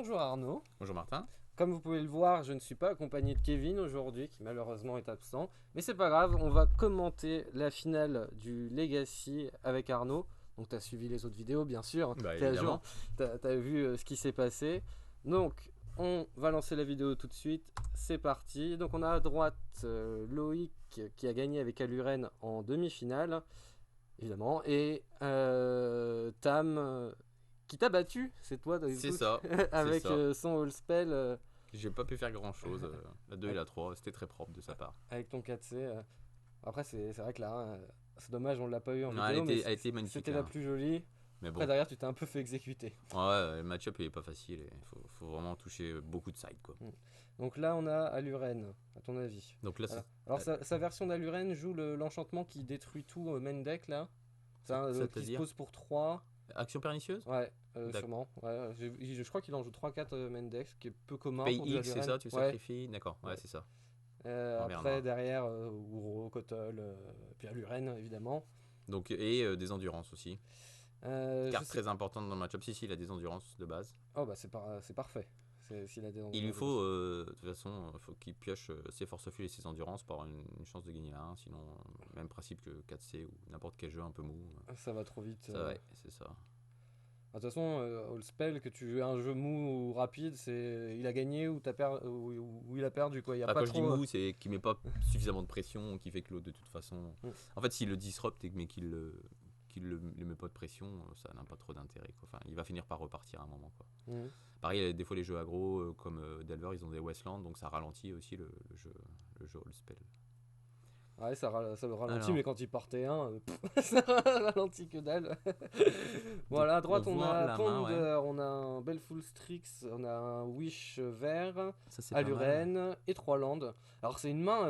Bonjour Arnaud. Bonjour Martin. Comme vous pouvez le voir, je ne suis pas accompagné de Kevin aujourd'hui, qui malheureusement est absent. Mais c'est pas grave, on va commenter la finale du Legacy avec Arnaud. Donc tu as suivi les autres vidéos bien sûr, Bah t'es à jour, évidemment. t'as vu ce qui s'est passé. Donc on va lancer la vidéo tout de suite, c'est parti. Donc on a à droite Loïc qui a gagné avec Aluren en demi-finale, évidemment. Et Tam qui t'a battu, c'est toi du C'est coup, ça. C'est avec ça. son all spell J'ai pas pu faire grand chose. La 2 et la 3, c'était très propre de sa part. avec ton 4C. Après, c'est vrai que là, c'est dommage, on l'a pas eu en Non, vidéo, mais elle était magnifique. c'était la plus jolie. Mais Après, bon. derrière, tu t'es un peu fait exécuter. Ouais, le match-up il est pas facile. Il faut vraiment toucher beaucoup de sides quoi. Donc là, on a Aluren, à ton avis. Donc là, Voilà. Alors, sa version d'Aluren joue l'enchantement qui détruit tout au main deck, là. Ça, qui se c'est-à-dire pose pour 3. action pernicieuse. Ouais, D'accord. sûrement. Ouais, je crois qu'il en joue 3-4 main deck, ce qui est peu commun Paye pour du X, c'est Aluren. ça, tu Ouais. sacrifies. D'accord, ouais, Ouais. c'est ça. En mer Après, noire. derrière, Uro, Kotol, puis Aluren, évidemment. Donc, et des endurances aussi. Je Carte sais. très importante dans le match-up. Si, il a des endurances de base. Oh, bah, c'est parfait. S'il a des Il lui endroits faut, de toute façon, faut qu'il pioche ses forces fil et ses endurances pour avoir une chance de gagner la 1. Sinon, même principe que 4C ou n'importe quel jeu un peu mou. ça va trop vite. Ça, ouais, c'est ça. De toute façon, All Spell, que tu joues un jeu mou ou rapide, c'est il a gagné ou, ou il a perdu. Quoi. Il y a Ah, pas quand je dis trop. mou, c'est qu'il met pas suffisamment de pression, qui fait que l'autre, de toute façon. Mm. En fait, s'il le disrupte mais qu'il le met pas de pression, ça n'a pas trop d'intérêt. Quoi. Enfin, il va finir par repartir à un moment. Quoi. Mhm. Pareil, des fois, les jeux aggro, comme Delver, ils ont des Westland, donc ça ralentit aussi le jeu All Spell. Ouais, ça le ralentit, Alors. mais quand il partait un, ça ralentit que dalle. Voilà, à droite, on voit a la main, ouais. Ponder, on a un Belful Strix, on a un Wish vert, Ça, c'est pas mal. Aluren et 3 landes. Alors, c'est une main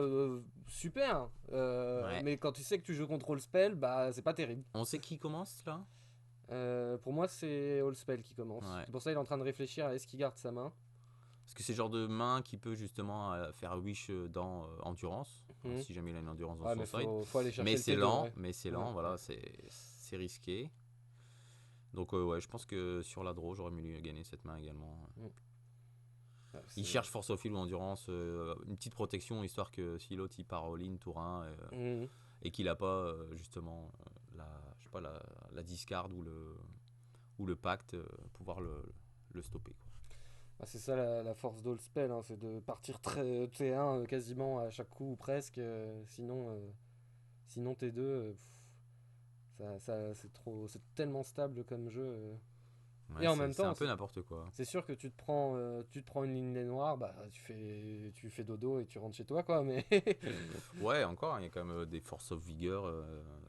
super, Ouais. mais quand tu sais que tu joues Control Spell, bah, c'est pas terrible. On sait qui commence là. Pour moi, c'est All Spell qui commence. Ouais. C'est pour ça qu'il est en train de réfléchir à est-ce qu'il garde sa main. Parce que c'est le genre de main qui peut justement faire wish dans Endurance, Mhm. si jamais il a une Endurance dans Ouais, son mais side. faut aller chercher Mais le c'est T2, lent, ouais. Ouais. voilà, c'est risqué. Donc ouais, je pense que sur la draw, j'aurais mieux gagner cette main également. Ouais, Il cherche Force of Will ou Endurance, une petite protection, histoire que si l'autre il part all-in tour 1 Mhm. et qu'il a pas justement je sais pas, la discard ou le pacte, pouvoir le stopper. Quoi. Ah, c'est ça la force d'All Spell, hein, c'est de partir très T1 quasiment à chaque coup ou presque. Sinon T2, c'est tellement stable comme jeu. Ouais, Et en même c'est temps, un peu n'importe quoi. c'est sûr que tu te prends une ligne noire, bah tu fais dodo et tu rentres chez toi quoi. Mais Ouais, encore, il y a quand même des Force of Vigor.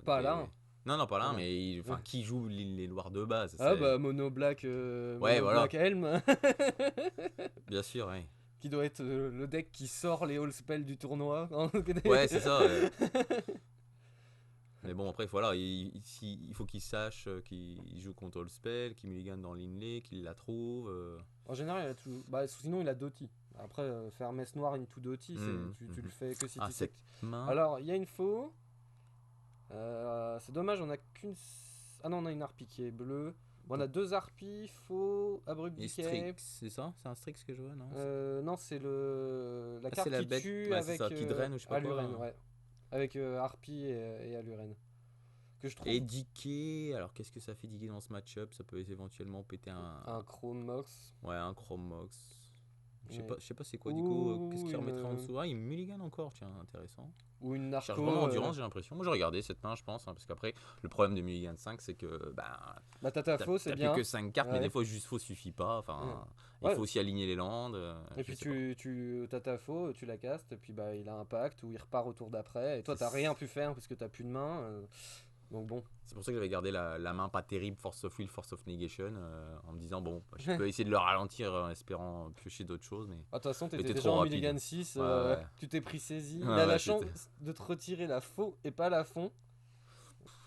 pas Des... là. Hein. Non, pas là, Voilà. mais Ouais. qui joue les noirs de base. Ah bah Mono Black, Ouais, Mono voilà, Black Helm, bien sûr, ouais. qui doit être le deck qui sort les All Spell du tournoi. Ouais, c'est ça. Mais bon, après, voilà, il faut qu'il sache qu'il joue contre All Spell, qu'il mulligan dans l'inlay, qu'il la trouve. En général, il a tout... bah, sinon il a Doty. Après, faire messe noire into Doty, tu le fais que si Ah, tu sais. cette main. Alors, il y a une faux. C'est dommage, on a qu'une. Ah non, on a une harpie qui est bleue. Bon, on a deux harpies, faux, abrupt Et decay. Strix, c'est ça? C'est un Strix que je vois, non? Non, c'est la Ah, carte c'est la qui bête, tue ouais, c'est avec ça, qui draine ou je sais pas quoi. Aluren, ouais. Avec harpie et Aluren. Que je trouve Et Decay, alors qu'est-ce que ça fait Decay dans ce match-up? Ça peut éventuellement péter un Chrome Mox. Ouais, un Chrome Mox. Je Ouais. sais pas c'est quoi du coup. Qu'est-ce Ou qu'il remettrait en une, dessous? Ah, il mulligan encore, tiens, intéressant. ou une Il cherche narco. vraiment endurance, j'ai l'impression. Moi, j'ai regardé cette main, je pense, hein, parce qu'après, le problème de mulligan 5, c'est que Bah, Tata Faux, c'est t'as plus bien. que 5 cartes, mais Ouais. des fois, juste faux suffit pas. Enfin, il Ouais. faut aussi aligner les landes. Et Je puis sais pas. t'as ta faux, tu la castes, et puis bah il a un pacte où il repart au tour d'après, et toi t'as C'est rien pu faire parce que t'as plus de main. Donc bon. c'est pour ça que j'avais gardé la main pas terrible, Force of Will, Force of Negation, en me disant, bon, je peux essayer de le ralentir en espérant piocher d'autres choses, mais. Ah, de toute façon, Mais t'étais t'es déjà trop en rapide. mulligan 6, Ouais. tu t'es pris saisi. Ouais, Il a la ouais, chance c'était. de te retirer la faux et pas la fond.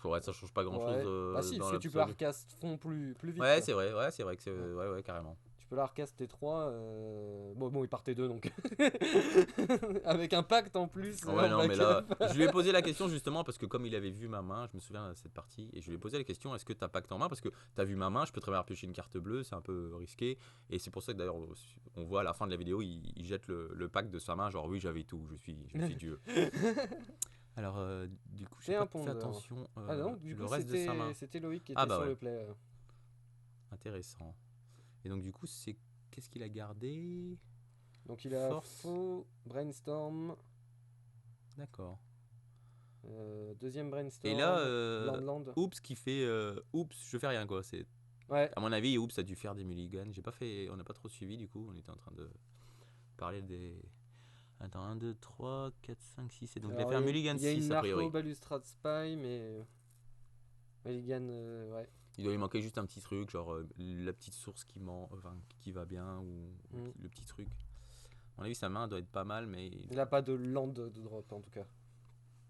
Ouais, ça change pas grand chose Ouais. Ah si, dans parce que tu peux l'absolu. recast fond plus vite. Ouais, Quoi. c'est vrai que c'est. Ouais, carrément. peux la recast T3. Bon, il partait 2 donc. Avec un pacte en plus. Ouais, en non, mais là, backup. je lui ai posé la question justement parce que comme il avait vu ma main, je me souviens de cette partie, et je lui ai posé la question, est-ce que t'as pacte en main? Parce que t'as vu ma main, je peux très bien piocher une carte bleue, c'est un peu risqué. Et c'est pour ça que d'ailleurs, on voit à la fin de la vidéo, il jette le pacte de sa main, genre oui, j'avais tout, je suis Dieu. Alors, du coup, j'ai C'est pas un fait pondeur. attention, Ah non, du le coup, reste de sa main. c'était Loïc qui Ah était bah sur ouais, le play. intéressant. Et donc, du coup, qu'est-ce qu'il a gardé? Donc il a Force, faux, brainstorm, d'accord. deuxième Et là, brainstorm, land. Oups qui fait Oups, je fais rien quoi. Ouais, À mon avis, Oups a dû faire des mulligans. On n'a pas trop suivi du coup. On était en train de parler des. Attends, 1, 2, 3, 4, 5, 6. Et donc il a alors fait un mulligan il y a une 6 a narco priori. balustrade spy, mais Mulligan, ouais. Il doit lui manquer juste un petit truc, genre la petite source qui va bien ou Mm. le petit truc. À mon avis, sa main doit être pas mal, mais. Il a pas de land de drop en tout cas.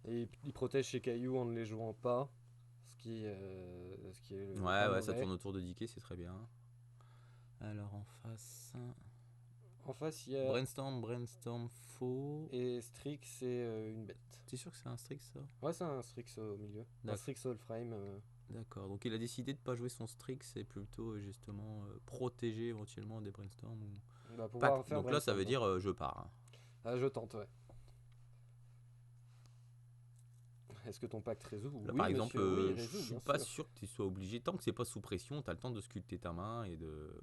Et il protège ses cailloux en ne les jouant pas, ce qui est pas Ouais, ça mauvais. tourne autour de Decay, c'est très bien. Alors en face. En face, il y a Brainstorm, faux. et Strix, c'est une bête. T'es sûr que c'est un Strix ça? Ouais, c'est un Strix au milieu. Un D'accord. Strix all frame. D'accord, donc il a décidé de pas jouer son Strix et plutôt justement protéger éventuellement des Brainstorm ou On va pouvoir Pact. faire Donc là ça brainstorm. veut dire je pars. Hein. Ah, je tente, ouais. Est-ce que ton pacte résout? Là Oui, par exemple, monsieur, oui, il je résout, suis bien pas sûr. sûr que tu sois obligé, tant que c'est pas sous pression, t'as le temps de sculpter ta main et de.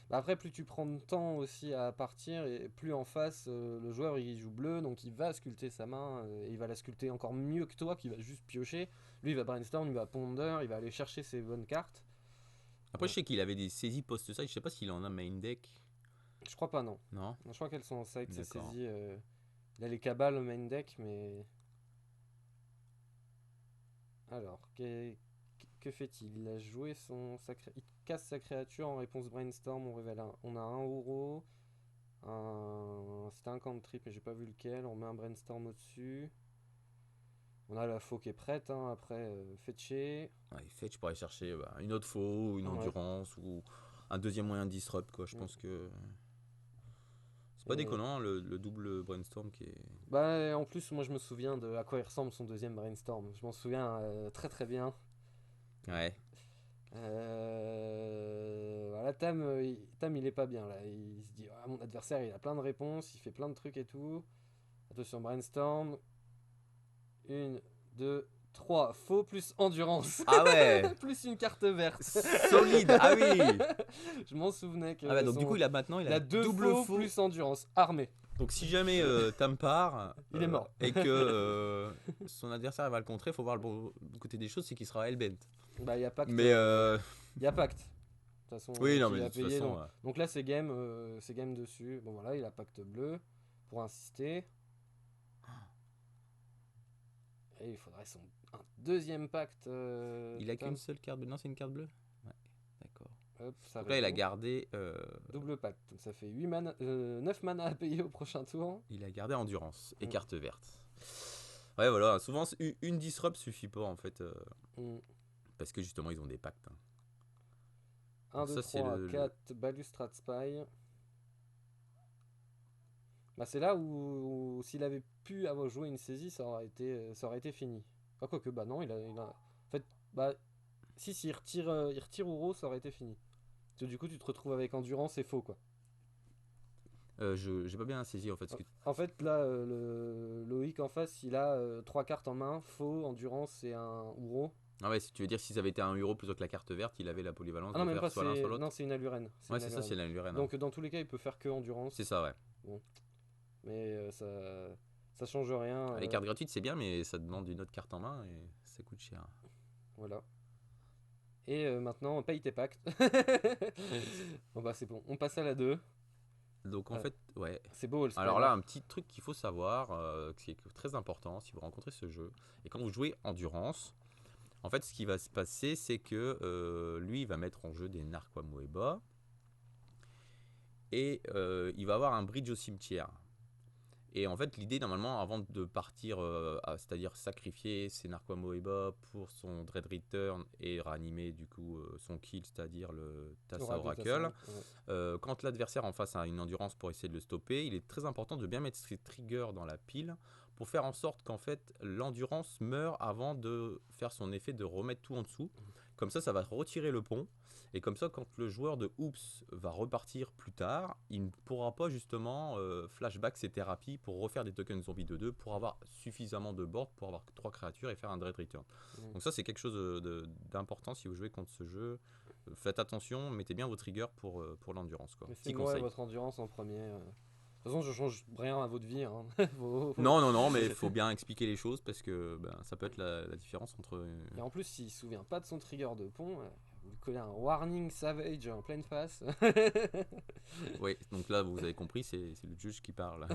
Bah après, plus tu prends de temps aussi à partir, et plus en face, le joueur il joue bleu, donc il va sculpter sa main, et il va la sculpter encore mieux que toi, qui va juste piocher. Lui, il va brainstorm, il va ponder, il va aller chercher ses bonnes cartes. Après je sais qu'il avait des saisies post-side, je sais pas s'il en a main deck. Je crois pas, non. Non? Je crois qu'elles sont en side, c'est D'accord. saisi. Il a les cabales au main deck, mais. Alors, que fait-il? Il a joué il casse sa créature en réponse brainstorm, on révèle on a un Uro. C'était un cantrip, mais j'ai pas vu lequel. On met un brainstorm au-dessus. On a la faux qui est prête, hein, après fetcher. Ouais, il fait, tu pourrais chercher une autre faux, une Ouais. endurance ou un deuxième moyen de disrupt quoi. Je Mm. pense que c'est pas Et déconnant le double brainstorm qui est. bah, en plus, moi je me souviens de à quoi il ressemble son deuxième brainstorm. Je m'en souviens très très bien. Ouais. Voilà, Tam il est pas bien là. Il se dit ah, mon adversaire il a plein de réponses, il fait plein de trucs et tout. Attention, brainstorm. Une, deux, trois. Faux plus endurance. Ah ouais. Plus une carte verte. Solide. Ah oui. Je m'en souvenais que Ah bah donc du coup maintenant il il a a deux double faux faux. plus endurance. Armé. Donc si jamais Tam part Il est mort. et que son adversaire va le contrer, faut voir le bon côté des choses, c'est qu'il sera hellbent. Bah, il y a pacte. Mais Il y a pacte. De toute façon, oui non qu'il mais de a toute payé. façon Donc là, c'est game dessus. Bon, voilà, il a pacte bleu pour insister. Et il faudrait un deuxième pacte. il a Tam. qu'une seule carte bleue. Non c'est une carte bleue. Ouais d'accord. Hop, ça Donc là il a résout. gardé Double pacte. Donc ça fait 9 mana à payer au prochain tour. endurance et Mm. carte verte. Ouais voilà souvent une disrupt suffit pas en fait Mm. parce que justement ils ont des pactes. Hein. 1, Donc 2, ça c'est 3, 4, balustrade spy. Bah, c'est là où s'il avait pu avoir joué une saisie, ça aurait été fini. Ah, quoique, bah non, En fait, bah, si, il retire Uro, ça aurait été fini. Parce que du coup, tu te retrouves avec endurance et faux, quoi. J'ai pas bien saisi en fait ce que. En fait, là, Loïc en face, il a 3 cartes en main, faux, endurance et un Uro. Ah ouais si tu veux dire si ça avait été un euro plutôt que la carte verte, il avait la polyvalence Ah de non, même faire pas, soit l'un soit l'autre. non, c'est une Aluren. Ouais c'est ça c'est la Lurène. Hein. Donc, dans tous les cas, il peut faire que endurance. C'est ça ouais. Bon. Mais ça change rien. Les cartes gratuites c'est bien mais ça demande une autre carte en main et ça coûte cher. Voilà. Et maintenant, paye tes pactes. Bon bah c'est bon, on passe à la 2. Donc en fait ouais. C'est beau le spider. Alors là un petit truc qu'il faut savoir qui est très important si vous rencontrez ce jeu et quand vous jouez endurance, en fait ce qui va se passer c'est que lui il va mettre en jeu des Narquois Moeba et il va avoir un bridge au cimetière. Et en fait, l'idée, normalement, avant de partir, c'est-à-dire sacrifier ses Narquamoeba pour son Dread Return et ranimer du coup son kill, c'est-à-dire le Tassa Oracle, quand l'adversaire en face a une endurance pour essayer de le stopper, il est très important de bien mettre ses triggers dans la pile pour faire en sorte qu'en fait l'endurance meure avant de faire son effet de remettre tout en dessous. Comme ça va retirer le pont. Et comme ça, quand le joueur de Oops va repartir plus tard, il ne pourra pas justement flashback ses thérapies pour refaire des tokens zombies de 2 pour avoir suffisamment de board pour avoir 3 créatures et faire un Dread Return. Donc ça, c'est quelque chose d'important si vous jouez contre ce jeu. Faites attention, mettez bien vos triggers pour l'endurance. Mettez votre endurance en premier. De toute façon, je change rien à votre vie. Hein. Non, mais il faut bien expliquer les choses parce que ça peut être la différence entre... Et en plus, s'il se souvient pas de son trigger de pont, vous lui collez un Warning Savage en pleine face. Oui, donc là, vous avez compris, c'est le juge qui parle.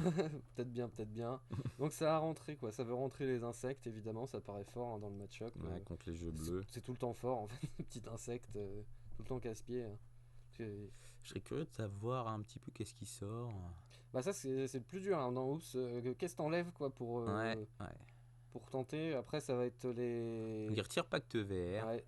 Peut-être bien. Donc ça a rentré, quoi. Ça veut rentrer les insectes, évidemment, ça paraît fort hein, dans le match-up. Ouais, contre les jeux bleus. C'est tout le temps fort, en fait. Petit insecte, tout le temps casse-pied. Hein. Je serais curieux de savoir un petit peu qu'est-ce qui sort. Bah ça, c'est le plus dur hein, dans Oops. Qu'est-ce que t'enlèves, quoi, pour tenter. Après, ça va être les... Il retire Pacte Vert. Ouais.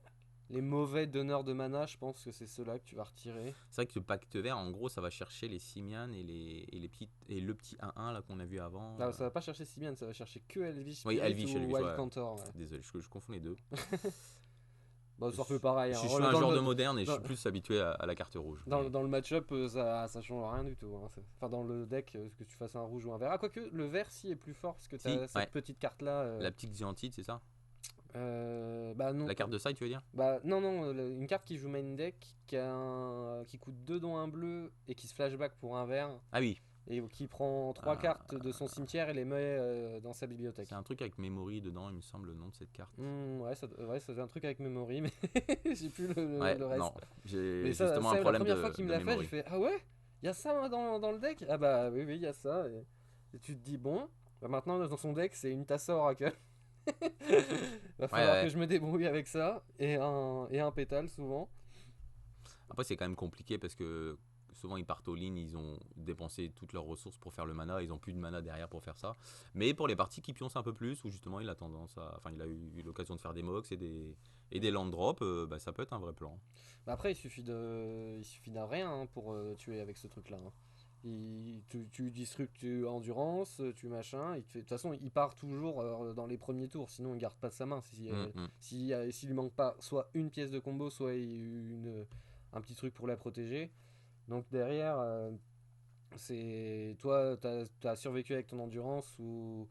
Les mauvais donneurs de mana, je pense que c'est ceux-là que tu vas retirer. C'est vrai que le Pacte Vert, en gros, ça va chercher les Simian et le petit 1-1 là qu'on a vu avant. Non, ça va pas chercher Simian, ça va chercher que Elvish oui, Elvish, ou Wild Cantor. Ouais. Désolé, je confonds les deux. Bah, ça fait pareil. Je suis un joueur de moderne et je suis plus habitué à la carte rouge. Dans le match-up, ça change rien du tout. Hein. Enfin, dans le deck, que tu fasses un rouge ou un vert. Ah, quoique, le vert, si, est plus fort parce que tu as cette petite carte-là. La petite Xiantide, c'est ça bah non. La carte de side, tu veux dire Bah non, une carte qui joue main deck, qui coûte 2 dons 1 bleu et qui se flashback pour un vert. Ah oui. Et qui prend 3 cartes de son cimetière et les met dans sa bibliothèque. C'est un truc avec Memory dedans, il me semble, le nom de cette carte. Ouais, ça c'est un truc avec Memory, mais j'ai plus le reste. Non, j'ai justement un problème de la première fois qu'il me l'a fait, j'ai fait ah ouais, il y a ça dans le deck. Ah bah oui, il y a ça. Et tu te dis bon, bah maintenant dans son deck c'est une Tassa Oracle. Va falloir que je me débrouille avec ça et un pétale souvent. Après c'est quand même compliqué parce que souvent ils partent all-in, ils ont dépensé toutes leurs ressources pour faire le mana, ils ont plus de mana derrière pour faire ça. Mais pour les parties qui pioncent un peu plus, où justement il a tendance à, enfin il a eu l'occasion de faire des mox et des land drops, ça peut être un vrai plan. Bah après il suffit d'un rien hein, pour tuer avec ce truc là. Hein. Tu disruptes, tu endurance, tu machin. De toute façon, il part toujours dans les premiers tours, sinon il garde pas sa main. S'il lui manque pas soit une pièce de combo, soit un petit truc pour la protéger. Donc derrière, c'est toi, t'as survécu avec ton endurance ou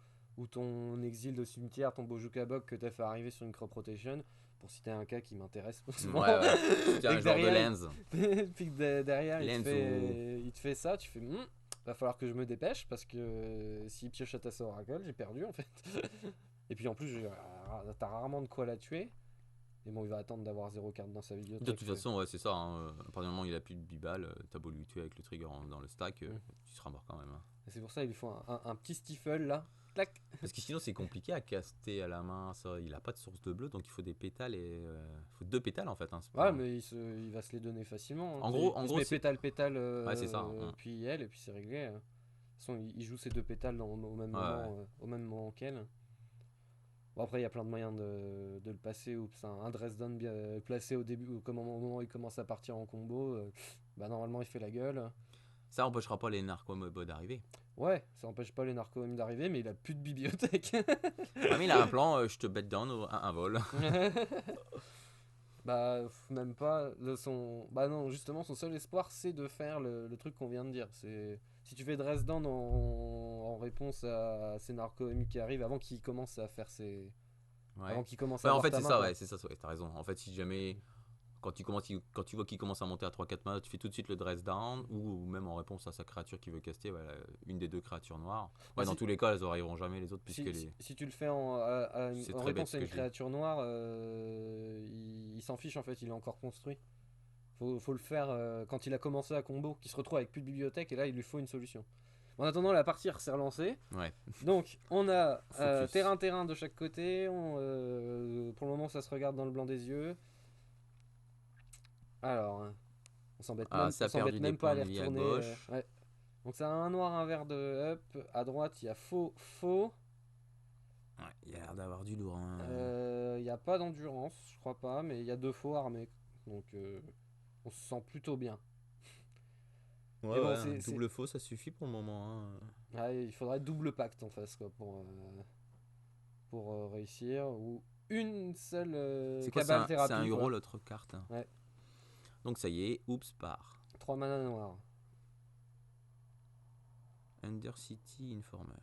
ton exil de cimetière, ton Bojuka Bog que t'as fait arriver sur une crop rotation. Pour citer un cas qui m'intéresse. Ouais. C'est un genre de lens. Puis derrière, il te fait ça, tu fais va falloir que je me dépêche parce que s'il pioche à Tassa Oracle, j'ai perdu en fait. Et puis en plus, t'as rarement de quoi la tuer. Et bon, il va attendre d'avoir 0 carte dans sa bibliothèque. De toute façon, ouais, c'est ça. Hein. À partir du moment où il a plus de bibal, t'as beau lui tuer avec le trigger dans le stack, tu seras mort quand même. Hein. Et c'est pour ça qu'il lui faut un petit stifle là. Clac. Parce que sinon c'est compliqué à caster à la main, ça. Il a pas de source de bleu, donc il faut des pétales et il faut 2 pétales en fait. Hein, ouais, mais il va se les donner facilement. Hein. En gros, c'est pétale, ouais, c'est ça. Puis elle, et puis c'est réglé. De toute façon, il joue ses 2 pétales au même moment qu'elle. Bon, après, il y a plein de moyens de le passer. Ou un Dresden bien placé au début, au moment où il commence à partir en combo, normalement il fait la gueule. Ça empêchera pas les Narquamoeba d'arriver. Ouais, ça empêche pas les Narquamoeba d'arriver, mais il a plus de bibliothèque. Mais il a un plan, je te bête down un vol. Bah, même pas. Bah non, justement, son seul espoir, c'est de faire le truc qu'on vient de dire. Si tu fais Dresden en réponse à ces Narquamoeba qui arrivent, avant qu'ils commencent à faire ses... Ouais. Avant qu'ils commencent à en fait, c'est ça, ouais, t'as raison. En fait, si jamais... Quand tu vois qu'il commence à monter à 3-4 mana, tu fais tout de suite le dress down ou même en réponse à sa créature qui veut caster, une des 2 créatures noires. Ouais, dans tous les cas, elles n'arriveront jamais les autres puisque si tu le fais en réponse à une créature noire, il s'en fiche en fait, il est encore construit. Faut le faire quand il a commencé à combo, qu'il se retrouve avec plus de bibliothèque et là il lui faut une solution. En attendant, la partie s'est relancée. Ouais. Donc on a terrain de chaque côté. Pour le moment ça se regarde dans le blanc des yeux. Alors, on s'embête même pas à les retourner. Ouais. Donc ça a un noir, un vert de up. À droite, il y a faux, faux. Ouais, il a l'air d'avoir du lourd. Hein. Il n'y a pas d'endurance, je crois pas, mais il y a 2 faux armés. Donc on se sent plutôt bien. Ouais, Mais bon, ouais, un double faux, ça suffit pour le moment. Hein. il faudrait double pacte en face quoi, pour réussir. Ou une seule C'est quoi, cabale c'est un thérapie. euro Quoi. l'autre carte. Hein. Ouais. Donc ça y est, oups, part. 3 mana noirs. Undercity Informer.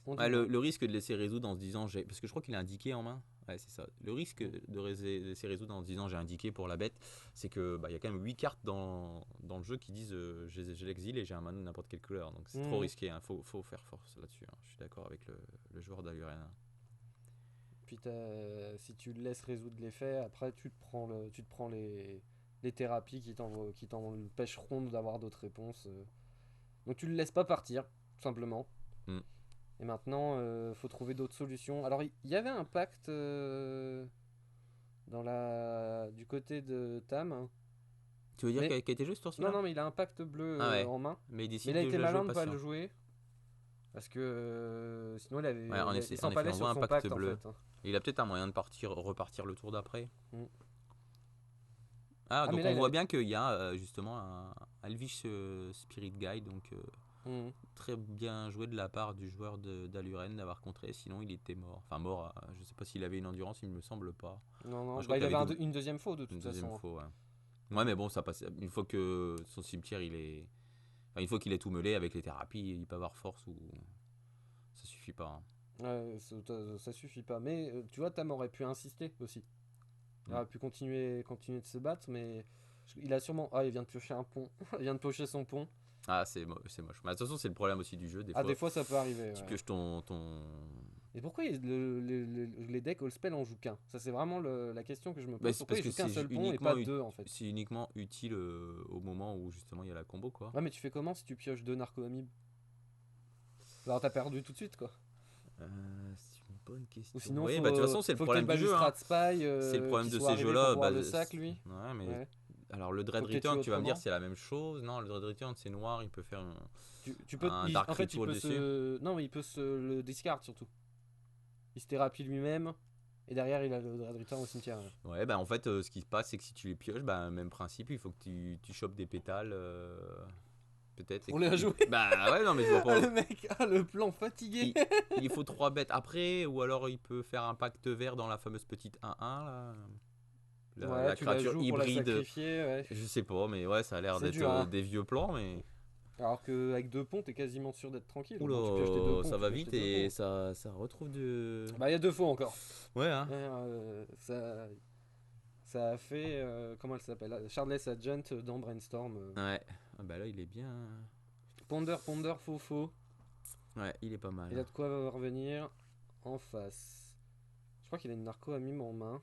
On Ouais, dit non. le risque de laisser résoudre en se disant parce que je crois qu'il a indiqué en main. Ouais, c'est ça. Le risque de laisser résoudre en se disant j'ai indiqué pour la bête, c'est que il y a quand même 8 cartes dans le jeu qui disent j'ai l'exil et j'ai un mana de n'importe quelle couleur. Donc c'est trop risqué. Hein. Faut faire force là-dessus. Hein. Je suis d'accord avec le joueur d'Aluren. Puis si tu le laisses résoudre l'effet, après tu te prends les thérapies qui t'empêcheront d'avoir d'autres réponses. Donc tu le laisses pas partir, tout simplement. Mm. Et maintenant, faut trouver d'autres solutions. Alors il y avait un pacte du côté de Tam. Hein. Tu veux dire qu'il a été joué ce tour-ci? Non, mais il a un pacte bleu ouais. En main. Mais il Mais décide il a de été le malin jouer de pas pas sûr. le jouer. Parce que sinon il En s'empalait effet, on sur voit un son pacte pacte bleu. en fait. Hein. Il a peut-être un moyen de repartir le tour d'après. Mm. Donc mais là, on voit bien qu'il y a justement un Elvish Spirit Guide, donc très bien joué de la part du joueur d'Aluren d'avoir contré, sinon il était mort. Enfin mort, je sais pas s'il avait une endurance, il me semble pas. Non, Je crois il qu'il avait une deuxième faux de toute une façon. deuxième fois, ouais. Ouais, mais bon, ça passe. Une fois que son cimetière une fois qu'il est tout meulé avec les thérapies, il peut avoir force ou ça suffit pas. Hein. Ouais, ça suffit pas. Mais tu vois, Tam aurait pu insister aussi. Il aurait pu continuer de se battre, mais il a sûrement. Ah, il vient de piocher un pont. Il vient de piocher son pont. Ah, c'est moche. Mais de toute façon, c'est le problème aussi du jeu. Des fois, des fois ça peut arriver. tu Ouais. pioches ton. Et pourquoi les decks all spell en jouent qu'un? Ça, c'est vraiment la question que je me pose. Pourquoi parce ils que jouent qu'un c'est seul pont et pas deux en fait? C'est uniquement utile au moment où justement il y a la combo, quoi. Ouais, mais tu fais comment si tu pioches deux narco-amibes? Alors t'as perdu tout de suite quoi. C'est une bonne question. Ou sinon, oui, de toute façon, c'est le problème du jeu. Hein. Spy, c'est le problème de ces jeux-là. le sac, lui. Ouais, mais. Ouais. Alors, le Dread Return, tu vas me dire, c'est la même chose. Non, le Dread Return, c'est noir, il peut faire tu peux, un Dark Ritual dessus. Non, mais il peut se le discard surtout. Il se thérapie lui-même. Et derrière, il a le Dread Return au cimetière. Ouais, en fait, ce qui se passe, c'est que si tu les pioches, même principe, il faut que tu chopes des pétales. Peut-être. Pour les jouer. Ouais, non, mais je vois pas. Le mec a le plan fatigué. Il faut 3 bêtes après, ou alors il peut faire un pacte vert dans la fameuse petite 1-1 là. La créature hybride. Ouais. Je sais pas, mais ouais, ça a l'air d'être des vieux plans, mais. Alors qu'avec 2 ponts, t'es quasiment sûr d'être tranquille. Oula, ça va vite et ça retrouve de. Il y a 2 faux encore. Ouais, hein. Ça a fait. Comment elle s'appelle? Shardless Agent dans Brainstorm. Ouais, là il est bien. Ponder, faux. Ouais, il est pas mal. Il a de quoi revenir en face. Je crois qu'il a une narco à mime en main.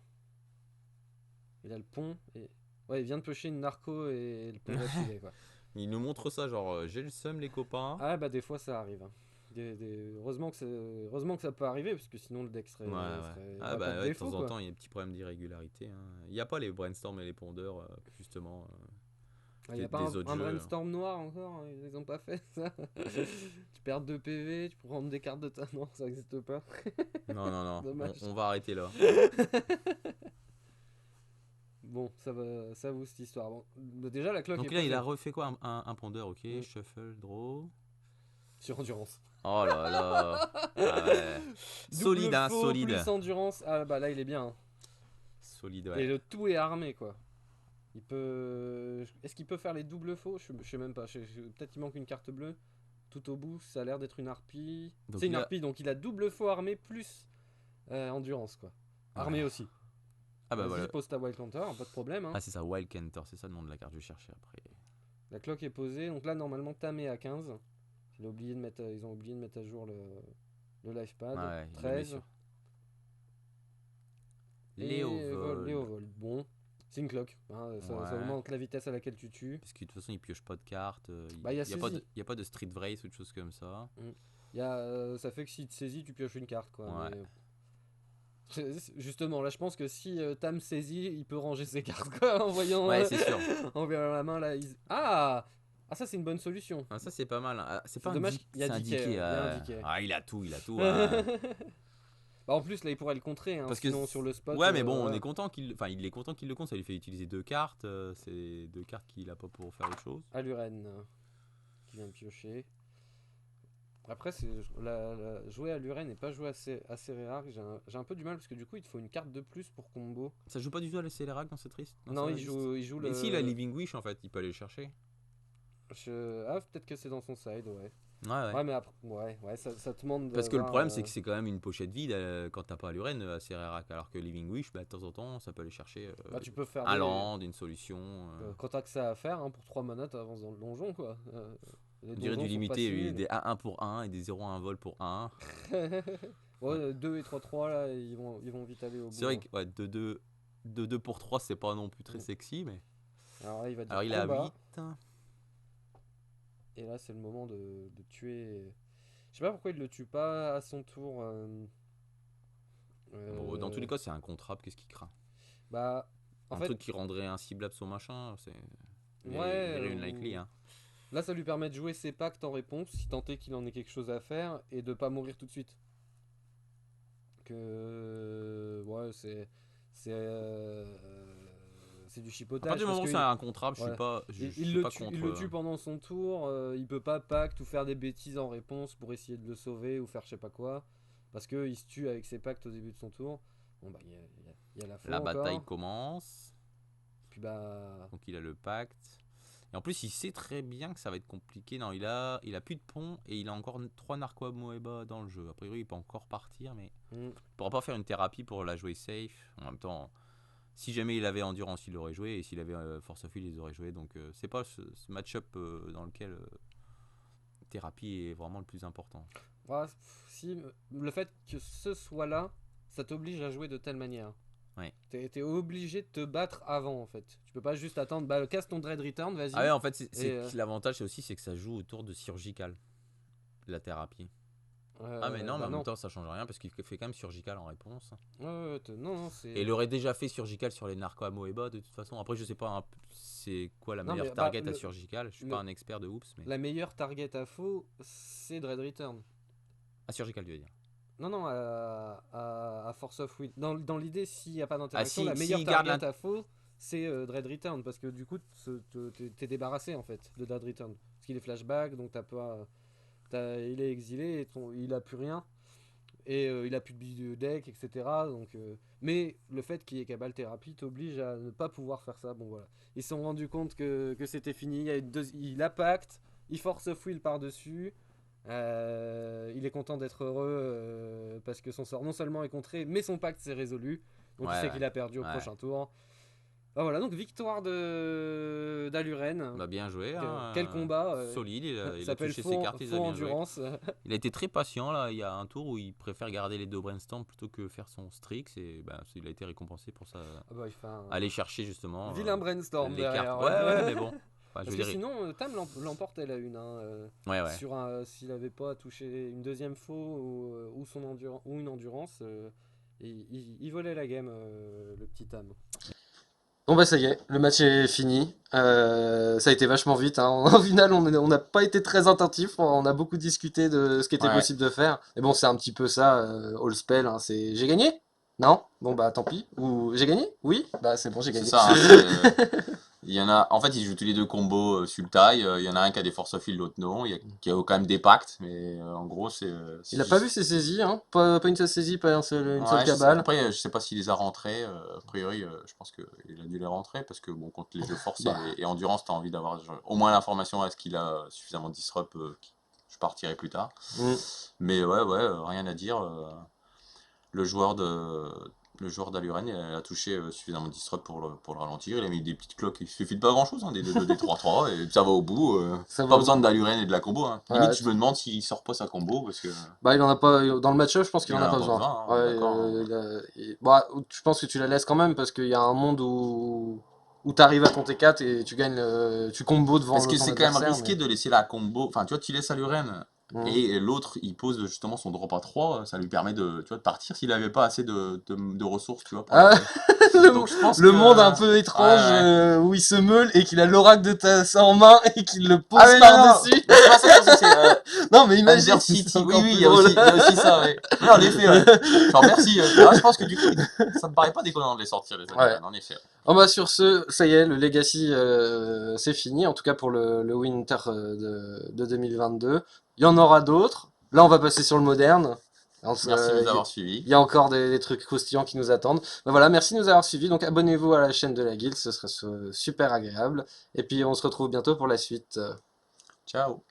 Il a le pont et. Ouais, il vient de piocher une narco et le pont d'affilée quoi. Il nous montre ça, genre j'ai le seum les copains. Ah des fois ça arrive. Hein. Heureusement que ça peut arriver parce que sinon le deck serait. De temps en temps il y a des petits problèmes d'irrégularité. Hein. Il n'y a pas les brainstorm et les pondeurs justement. Il n'y a pas un brainstorm noir encore, ils ont pas fait ça. Tu perds 2 PV, tu peux prendre des cartes de ta. Non, ça n'existe pas. Non. on va arrêter là. Bon, ça vaut cette histoire. Bon, déjà la cloque. Donc là, il a refait quoi? Un pondeur, ok. Shuffle, draw. Sur endurance. Oh là là. Ah ouais. Solide, hein, solide. Plus endurance. Ah là, il est bien. Hein. Solide, ouais. Et le tout est armé, quoi. Il peut. Est-ce qu'il peut faire les doubles faux? Je sais même pas. Peut-être qu'il manque une carte bleue. Tout au bout, ça a l'air d'être une harpie. C'est une harpie, donc il a double faux armé plus endurance, quoi. Armé aussi. Ah bah voilà. Pose ta Wild Counter, pas de problème. Hein. Ah, c'est ça, Wild Counter, c'est ça le nom de la carte que je cherchais après. La cloque est posée, donc là, normalement, Tam est à 15. Ils ont oublié de mettre à jour le life pad. Ouais, 13. Léovol. Bon, c'est une cloque. Hein, ça augmente la vitesse à laquelle tu tues. Parce que de toute façon, il pioche pas de cartes. Il y a pas de Street Vrace ou de choses comme ça. Ça fait que si tu saisis, tu pioches une carte, quoi. Ouais. Mais, justement, là, je pense que si Tam saisit, il peut ranger ses cartes, quoi, en voyant. Ouais, c'est sûr. En voyant la main, là. Ah, Ah, ça, c'est une bonne solution. Ah, ça, c'est pas mal. Ah, c'est pas dommage qu'il y a c'est un Decay, Decay. il y a un Decay. Ah, il a tout, il a tout. Bah, en plus, là, il pourrait le contrer, hein, Parce que sinon sur le spot. ouais, mais bon, on voilà. est content qu'il, enfin, il est content qu'il le compte. Ça lui fait utiliser 2 cartes. C'est 2 cartes qu'il a pas pour faire autre chose. Aluren qui vient de piocher. Après, jouer à Luren et pas jouer à Cérérac, j'ai un peu du mal parce que du coup, il te faut une carte de plus pour combo. Ça joue pas du tout à la Célerac dans cette liste. Non, il joue Mais si, la Living Wish en fait, il peut aller le chercher. Ah, peut-être que c'est dans son side, ouais. Ouais, ouais. Ouais, mais après, ouais, ça te demande. Parce que le problème, c'est que c'est quand même une pochette vide quand t'as pas Aluren à Célerac. Alors que Living Wish, bah, de temps en temps, ça peut aller chercher Bah, tu peux faire un land, une solution. quand t'as que ça à faire, hein, pour 3 mana, t'avances dans le donjon, quoi. Les On dirait donjons du sont pas limité, si nuls. des A1 pour 1 et des 0 à 1 vol pour 1. Ouais, 2 et 3-3, là, ils vont vite aller au bout. C'est vrai hein. que ouais, de 2 pour 3, c'est pas non plus très sexy, mais. Alors là, il va dire Alors il est à combat. 8. Et là, c'est le moment de tuer. Je sais pas pourquoi il le tue pas à son tour. Bon, dans tous les cas, c'est un contrat, qu'est-ce qu'il craint? Bah, en Un fait, truc qui rendrait inciblable son machin, c'est. ouais. Les unlikely, hein. Là, ça lui permet de jouer ses pactes en réponse, si tant est qu'il en ait quelque chose à faire, et de pas mourir tout de suite. Ouais, c'est du À chipotage. partir du parce moment où que c'est un contrat, je ouais. suis pas, je il suis le pas tue, contre. il le tue pendant son tour, il peut pas pacte ou faire des bêtises en réponse pour essayer de le sauver ou faire je sais pas quoi. Parce qu'il se tue avec ses pactes au début de son tour. Bon, bah, il y a la fin La encore. bataille commence. Puis bah. Donc il a le pacte. Et en plus, il sait très bien que ça va être compliqué. Non, il a plus de pont et il a encore 3 Narquois Moeba dans le jeu. A priori, il peut encore partir, mais il pourra pas faire une thérapie pour la jouer safe. En même temps, si jamais il avait Endurance, il l'aurait joué. Et s'il avait Force of Will, il aurait joué. Donc c'est pas ce match-up dans lequel thérapie est vraiment le plus important. Ouais, si le fait que ce soit là, ça t'oblige à jouer de telle manière. Ouais. T'es obligé de te battre avant en fait. Tu peux pas juste attendre, bah casse ton Dread Return, vas-y. Ah ouais, en fait, Et, l'avantage c'est aussi c'est que ça joue autour de Surgical, la thérapie. Ah mais non, mais en même temps ça change rien parce qu'il fait quand même Surgical en réponse. Non, c'est. Et il aurait déjà fait Surgical sur les Narco Amoeba de toute façon. Après je sais pas c'est quoi la Non, meilleure mais, target à Surgical. Je suis pas un expert de Oops mais. La meilleure target à faux, c'est Dread Return. À Surgical tu veux dire. Non, à Force of Will. Dans l'idée, s'il n'y a pas d'interaction, si- la meilleure s'il garde target à faux, c'est Dread Return. Parce que du coup, t'es débarrassé en fait de Dread Return. Parce qu'il est flashback, donc t'as pas. Il est exilé, il a plus rien. Et il a plus de billes de deck, etc. Donc, mais le fait qu'il y ait Cabal Thérapie t'oblige à ne pas pouvoir faire ça. Bon voilà. Ils se sont rendus compte que c'était fini. Il a pacte, il force of will par-dessus. Il est content d'être heureux parce que son sort non seulement est contré, mais son pacte s'est résolu. Donc il sait qu'il a perdu au prochain tour. Ah, voilà, donc victoire d'Aluren. Bah bien joué. Quel combat. Solide, il a touché ses cartes, il a bien joué. Il a été très patient là, il y a un tour où il préfère garder les 2 Brainstorm plutôt que faire son Strix et il a été récompensé pour ça. Aller chercher justement. Vilain Brainstorm les derrière. cartes. Ouais, mais bon. Parce que sinon, Tam l'emportait la une. Ouais. S'il n'avait pas touché une deuxième faux ou une endurance, il volait la game, le petit Tam. Bon bah ça y est, le match est fini. Ça a été vachement vite. Hein. Au final, on n'a pas été très attentif. On a beaucoup discuté de ce qui était possible de faire. Mais bon, c'est un petit peu ça, all spell. Hein. J'ai gagné? Non? Bon bah tant pis. Ou j'ai gagné? Oui? Bah c'est bon, j'ai gagné. C'est ça. Hein, il y en a, en fait, ils jouent tous les 2 combos Sultai. Il y en a un qui a des Force of Will, l'autre non. Il y a quand même des pactes, mais en gros, c'est. Il a pas vu ses saisies, hein. Pas une seule saisie, pas une seule cabale. Après, je sais pas s'il les a rentrés. A priori, je pense qu'il a dû les rentrer parce que bon, contre les jeux force et endurance, t'as envie d'avoir au moins l'information est-ce qu'il a suffisamment disrupt. Je partirai plus tard. Mais ouais, rien à dire. Le joueur d'Aluren a touché suffisamment de disrupt pour le ralentir. Il a mis des petites cloques. Il suffit de pas grand chose, hein, des 2-2, des 3-3, et ça va au bout. Pas besoin d'Aluren et de la combo. Hein. Limite, je me demande s'il sort pas sa combo. Parce que... Bah, il en a pas. Dans le match-up, je pense qu'il en a pas besoin. Je pense que tu la laisses quand même parce qu'il y a un monde où tu arrives à ton T4 et tu gagnes, tu combos devant. Parce que c'est quand même risqué de laisser la combo. Enfin, tu vois, tu laisses Aluren Et l'autre, il pose justement son drop à 3, ça lui permet de, tu vois, de partir s'il n'avait pas assez de ressources, tu vois. Ah, Donc je pense le que... monde un peu étrange Ouais, ouais. où il se meule et qu'il a l'oracle de Tassa en main et qu'il le pose Ah mais non, non, par-dessus. c'est pas ça que je pensais, c'est Non, mais imagine, Under c'est City. Oui, encore oui, plus il y a drôle. aussi, il y a aussi ça, ouais. Oui, en effet, ouais. Genre merci. Ah, je pense que du coup, ça me paraît pas déconnant de les sortir, les Ouais. Aliens, en effet. Oh bah sur ce, ça y est, le Legacy c'est fini, en tout cas pour le Winter de 2022. Il y en aura d'autres. Là, on va passer sur le moderne. Merci de nous Il avoir suivis. y a encore des trucs croustillants qui nous attendent. Ben voilà, merci de nous avoir suivis. Donc abonnez-vous à la chaîne de la guilde, ce serait super agréable. Et puis on se retrouve bientôt pour la suite. Ciao.